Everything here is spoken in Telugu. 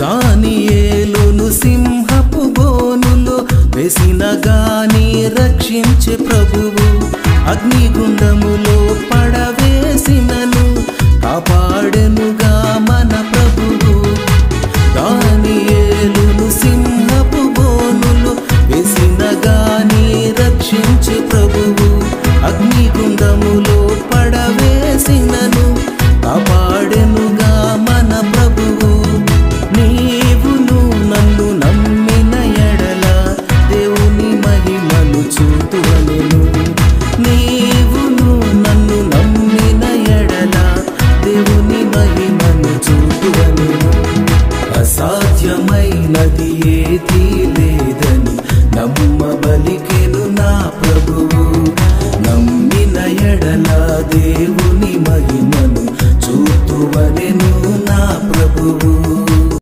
దానియేలును సింహపు బోనులో వేసిన గాని రక్షించే ప్రభువు, అగ్నిగుండములో పడవేసినను కాపాడెనుగా మన ప్రభువు. దానియేలును సింహపు బోనులో వేసిన గాని రక్షించే ప్రభువు, అగ్నిగుండములో పడవేసినను కాపాడెనుగా మన ప్రభువు. నీవును నన్ను నమ్మిన ఎడల దేవుని మహిమను చూతువనెను. నీవును నన్ను నమ్మిన ఎడల దేవుని మహిమను చూతువనెను. అసాధ్యమైనది ఏదీ